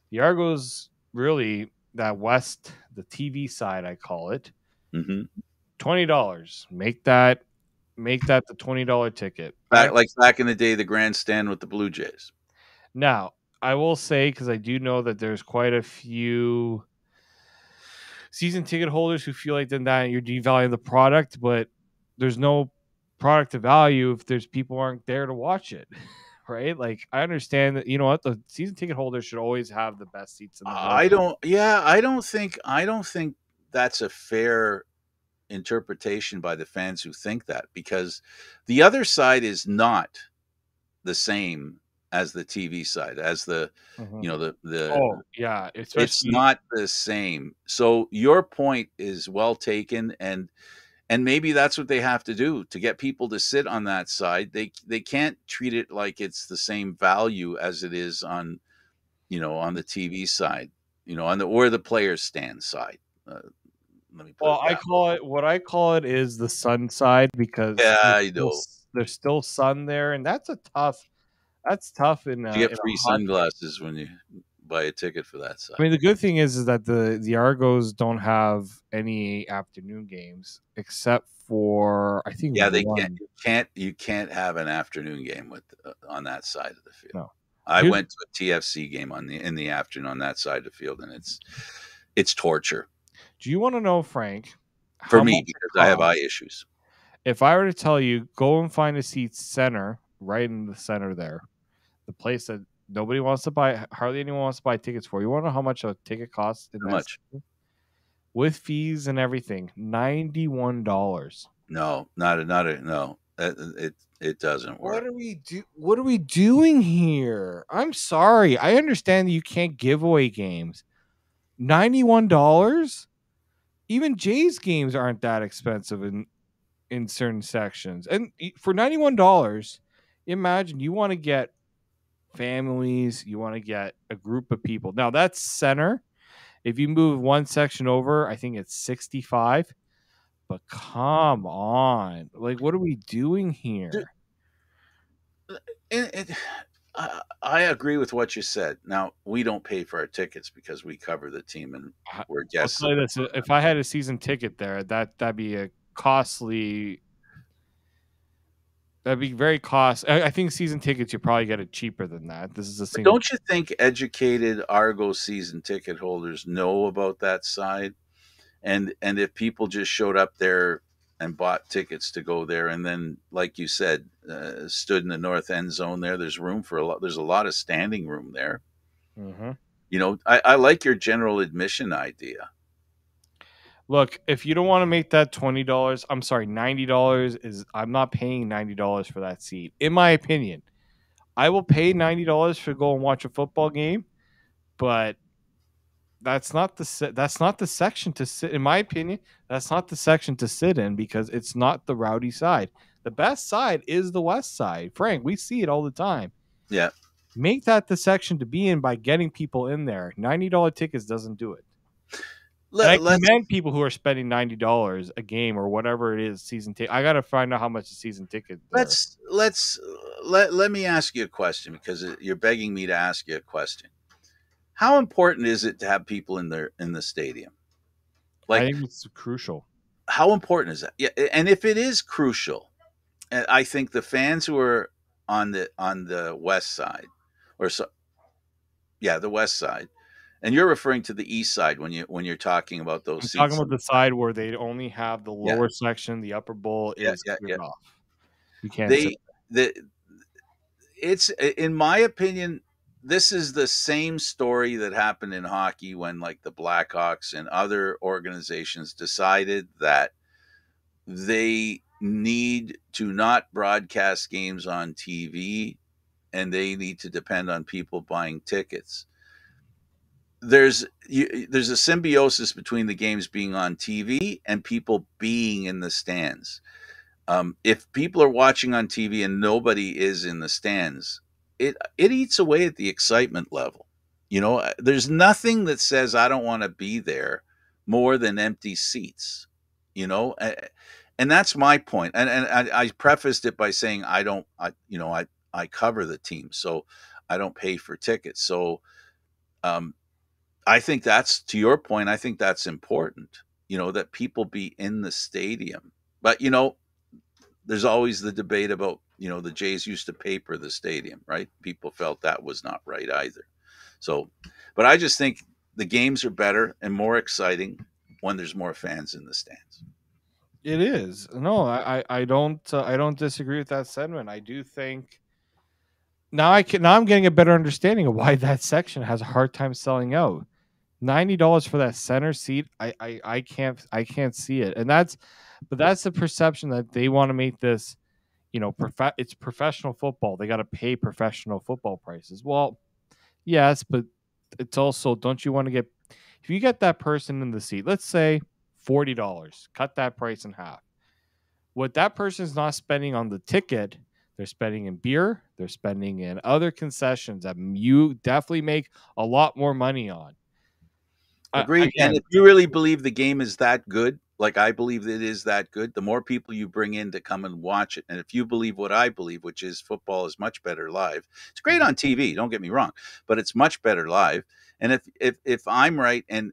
The Argos, really, that West, the TV side, I call it, Mm-hmm. $20. Make that the $20 ticket. Back in the day, the grandstand with the Blue Jays. Now, I will say, because I do know that there's quite a few season ticket holders who feel like then that you're devaluing the product, but there's no product to value if there's people aren't there to watch it. Right? Like, I understand that, the season ticket holders should always have the best seats in the world. I don't think that's a fair interpretation by the fans who think that, because the other side is not the same as the TV side, as the Mhm. you know the Oh, yeah, it's especially not the same. So your point is well taken, and maybe that's what they have to do to get people to sit on that side. They can't treat it like it's the same value as it is on on the TV side, on the or the players stand side. Uh, Let me put well, it that way. I call it is the sun side because Yeah, I know. there's still sun there, and that's tough You get in free a hot. sunglasses when you buy a ticket for that I side. mean, the good thing is that the Argos don't have any afternoon games except for I think Yeah, they can't. one. You can't have an afternoon game with on that side of the field. No. I Here's went to a TFC game in the afternoon on that side of the field, and it's torture Do you want to know, Frank, for how much me it because I have eye costs issues. if I were to tell you go and find a seat center right in the center there, the place that nobody wants to buy, hardly anyone wants to buy tickets for. You want to know how much a ticket costs in How that much? section? With fees and everything? $91. No, not a no. It doesn't work. What are we doing here? I'm sorry. I understand that you can't give away games. $91? Even Jay's games aren't that expensive in certain sections. And for $91, imagine you want to get families, you want to get a group of people. Now that's center. If you move one section over, I think it's 65. But come on. Like what are we doing Dude, here? I agree with what you said. Now we don't pay for our tickets because we cover the team and we're I'll guests tell of you the this: if I had a season ticket there, that'd be a costly. That'd be very cost. I think season tickets you probably get it cheaper than that. This is a But single. don't you think educated Argo season ticket holders know about that side? And if people just showed up there and bought tickets to go there, and then, like you said, stood in the north end zone there, there's room for a lot. There's a lot of standing room there. Mm-hmm. I like your general admission idea. Look, if you don't want to make that $20, I'm sorry, $90 is. I'm not paying $90 for that seat. In my opinion, I will pay $90 to go and watch a football game, but that's not the section to sit. In my opinion, that's not the section to sit in because it's not the rowdy side. The best side is the west side. Frank, we see it all the time. Yeah. Make that the section to be in by getting people in there. $90 tickets doesn't do it. And I Let's commend people who are spending $90 a game or whatever it is season ticket. I got to find out how much the season ticket there. let me ask you a question because you're begging me to ask you a question. How important is it to have people in the stadium? I Like, think it's crucial. how important is that? Yeah, and if it is crucial, I think the fans who are on the west side, or so, yeah, the west side, and you're referring to the east side when you're talking about those I'm talking seats. about the side where they only have the Yeah, lower section, the upper bowl yeah, is yeah, yeah. cleared off. You can't sit. They the it's in my opinion, this is the same story that happened in hockey when like the Blackhawks and other organizations decided that they need to not broadcast games on TV and they need to depend on people buying tickets. There's a symbiosis between the games being on TV and people being in the stands. If people are watching on TV and nobody is in the stands, it eats away at the excitement level. There's nothing that says I don't want to be there more than empty seats. And that's my point. And I prefaced it by saying I don't. I cover the team, so I don't pay for tickets. So um, I think that's to your point. I think that's important. That people be in the stadium, but there's always the debate about the Jays used to paper the stadium, right? People felt that was not right either. So, but I just think the games are better and more exciting when there's more fans in the stands. It is. No, I don't disagree with that sentiment. I do think now I'm getting a better understanding of why that section has a hard time selling out. $90 for that center seat, I can't see it. And that's the perception that they want to make this, it's professional football. They got to pay professional football prices. Well, yes, but it's also, don't you want to get, if you get that person in the seat, let's say $40, cut that price in half. What that person's not spending on the ticket, they're spending in beer, they're spending in other concessions that you definitely make a lot more money on. Agreed. And Again, if you really believe the game is that good, like I believe it is that good, the more people you bring in to come and watch it. And if you believe what I believe, which is football is much better live, it's great on TV, don't get me wrong, but it's much better live. And if I'm right and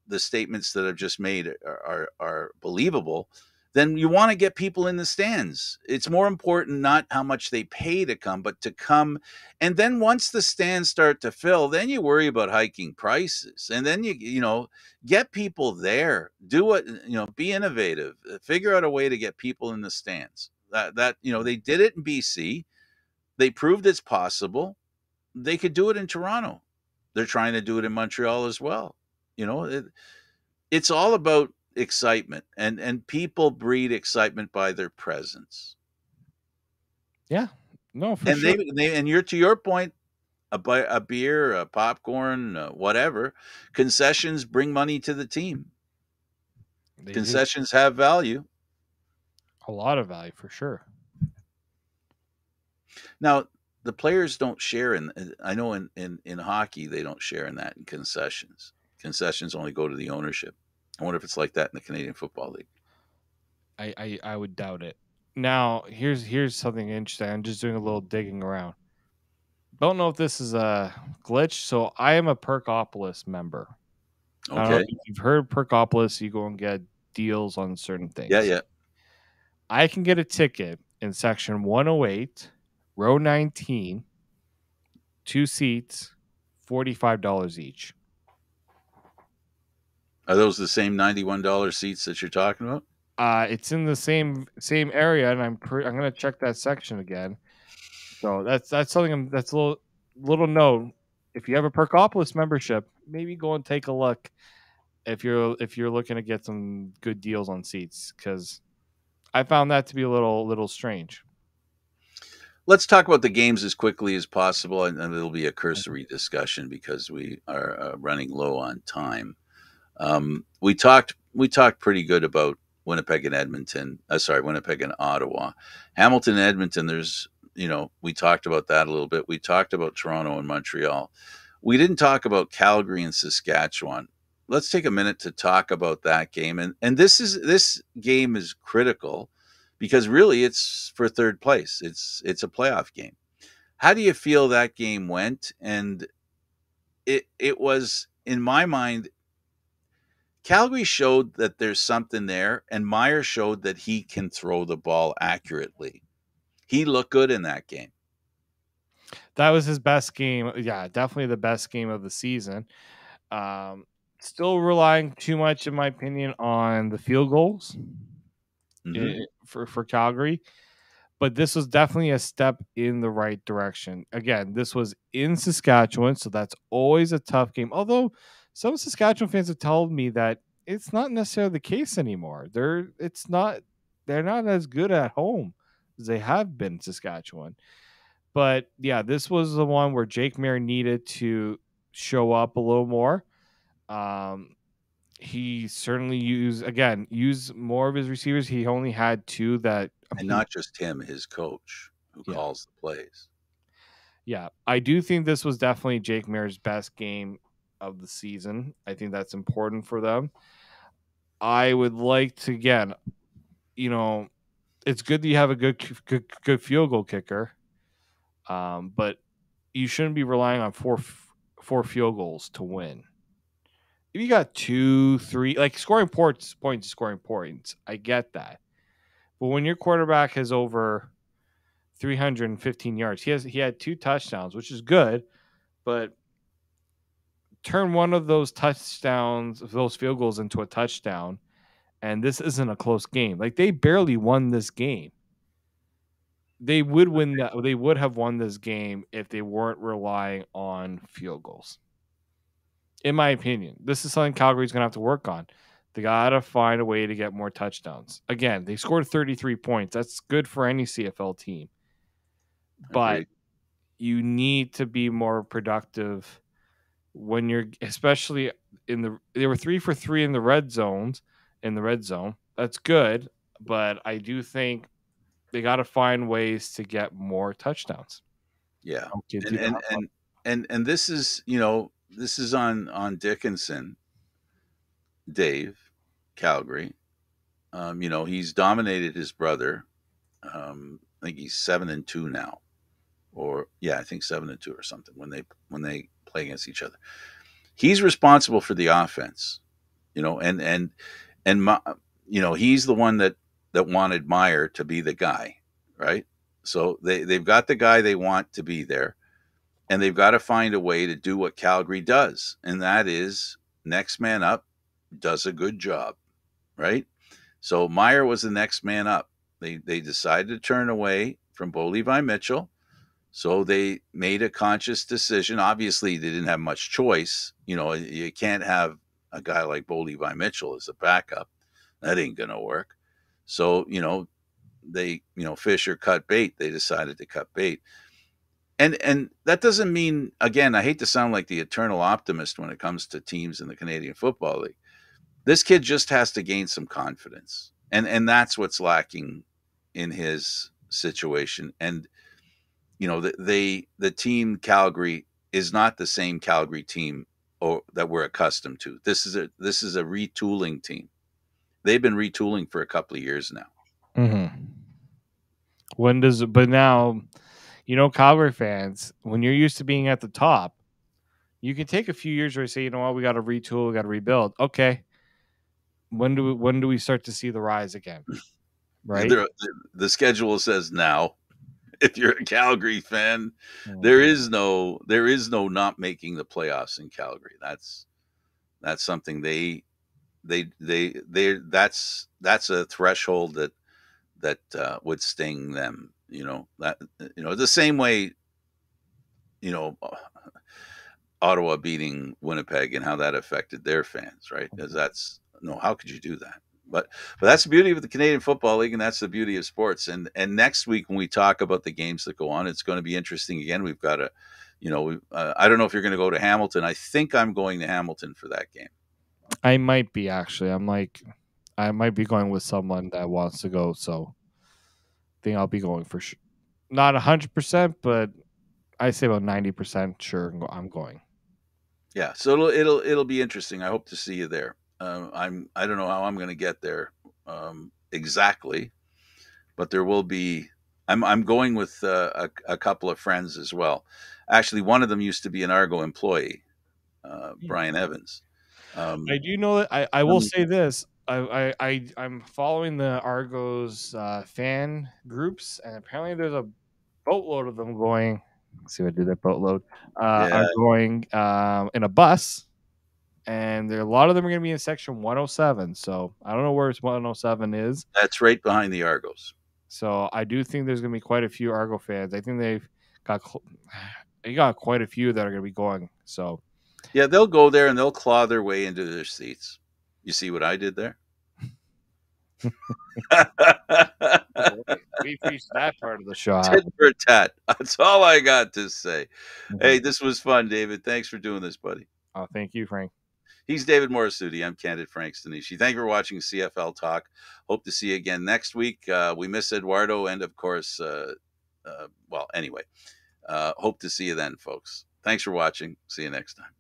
the statements that I've just made are believable, then you want to get people in the stands. It's more important not how much they pay to come, but to come. And then once the stands start to fill, then you worry about hiking prices. And then you get people there. Do what, be innovative. Figure out a way to get people in the stands. That they did it in BC. They proved it's possible. They could do it in Toronto. They're trying to do it in Montreal as well. It's all about excitement, and people breed excitement by their presence. yeah, no, for And sure. and you're, to your point, a beer, a popcorn, whatever, concessions bring money to the team. They do Concessions have value. a lot of value for sure. Now, the players don't share in. I know in hockey they don't share in that in concessions. Concessions only go to the ownership. I wonder if it's like that in the Canadian Football League. I would doubt it. Now, here's something interesting. I'm just doing a little digging around. Don't know if this is a glitch. So I am a Perkopolis member. I don't know Okay. if you've heard Perkopolis. You go and get deals on certain Yeah, things. yeah. I can get a ticket in section 108, row 19, 2 seats, $45 each. Are those the same $91 seats that you're talking about? It's in the same area, and I'm gonna check that section again. So that's something. That's a little note. If you have a Perkopolis membership, maybe go and take a look if you're looking to get some good deals on seats, because I found that to be a little strange. Let's talk about the games as quickly as possible, and it'll be a cursory discussion because we are running low on time. We talked pretty good about Winnipeg and Edmonton. Winnipeg and Ottawa, Hamilton and Edmonton. We talked about that a little bit. We talked about Toronto and Montreal. We didn't talk about Calgary and Saskatchewan. Let's take a minute to talk about that game. And this game is critical because really it's for third place. It's a playoff game. How do you feel that game went? And it was, in my mind, Calgary showed that there's something there, and Meyer showed that he can throw the ball accurately. He looked good in that game. That was his best game. Yeah, definitely the best game of the season. Um, Still relying too much, in my opinion, on the field goals Mm-hmm. for Calgary. But this was definitely a step in the right direction. Again, this was in Saskatchewan, so that's always a tough game. Although some Saskatchewan fans have told me that it's not necessarily the case anymore. They're not as good at home as they have been in Saskatchewan. But yeah, this was the one where Jake Mayer needed to show up a little more. Um, he certainly used more of his receivers. He only had two that, And not just him, his coach who yeah. calls the plays. Yeah, I do think this was definitely Jake Mayer's best game of the season. I think that's important for them. I would like to, again, it's good that you have a good field goal kicker, but you shouldn't be relying on four field goals to win. If you got 2, 3, like scoring points, scoring points, I get that. But when your quarterback has over 315 yards, he had 2 touchdowns, which is good, but turn one of those touchdowns, those field goals, into a touchdown, and this isn't a close game. Like, they barely won this game. They would win that. They would have won this game if they weren't relying on field goals. In my opinion, this is something Calgary's going to have to work on. They got to find a way to get more touchdowns. Again, they scored 33 points. That's good for any CFL team. But Agreed. you need to be more productive when you're, especially they were 3 for 3 in the red zone. That's good. But I do think they got to find ways to get more touchdowns. Yeah. Okay, And this is, this is on Dickinson, Dave, Calgary. He's dominated his brother. I think he's 7-2 now, or yeah, I think 7-2 or something when they play against each other. He's responsible for the offense, and he's the one that wanted Meyer to be the guy, right? So they've got the guy they want to be there, and they've got to find a way to do what Calgary does, and that is next man up does a good job, right? So Meyer was the next man up. They decided to turn away from Bo Levi Mitchell. So they made a conscious decision. Obviously, they didn't have much choice. You can't have a guy like Bo Levi Mitchell as a backup. That ain't going to work. So, Fisher cut bait. They decided to cut bait. And that doesn't mean, again, I hate to sound like the eternal optimist when it comes to teams in the Canadian Football League. This kid just has to gain some confidence. And that's what's lacking in his situation. And the team Calgary is not the same Calgary team that we're accustomed to. This is a retooling team. They've been retooling for a couple of years now. Mm-hmm. But now, Calgary fans, when you're used to being at the top, you can take a few years where you say, you know what, we got to retool, we got to rebuild. Okay, when do we start to see the rise again? Right. The schedule says now. If you're a Calgary fan, there is no not making the playoffs in Calgary. That's something that's a threshold that would sting them. The same way, Ottawa beating Winnipeg and how that affected their fans, right? Because how could you do that? But that's the beauty of the Canadian Football League, and that's the beauty of sports. And next week when we talk about the games that go on, it's going to be interesting. Again, we've got I don't know if you're going to go to Hamilton. I think I'm going to Hamilton for that game. I might be actually. I might be going with someone that wants to go, so I think I'll be going for sure. Not 100%, but I say about 90% sure I'm going. Yeah, so it'll be interesting. I hope to see you there. I don't know how I'm going to get there exactly, but there will be. I'm going with a couple of friends as well. Actually, one of them used to be an Argo employee, Brian Evans. I do know that I will say this. I'm following the Argos fan groups, and apparently there's a boatload of them going. Let's see if I do that boatload. Are going in a bus, and a lot of them are going to be in section 107. So I don't know where 107 is. That's right behind the Argos. So I do think there's going to be quite a few Argo fans. I think they got quite a few that are going to be going. So yeah, they'll go there and they'll claw their way into their seats. You see what I did there? We reached that part of the show. Tit for tat. That's all I got to say. Mm-hmm. Hey, this was fun, David. Thanks for doing this, buddy. Oh, thank you, Frank. He's David Morassutti. I'm Candid Frank Stanishi. Thank you for watching CFL Talk. Hope to see you again next week. We miss Eduardo, and of course, anyway, hope to see you then, folks. Thanks for watching. See you next time.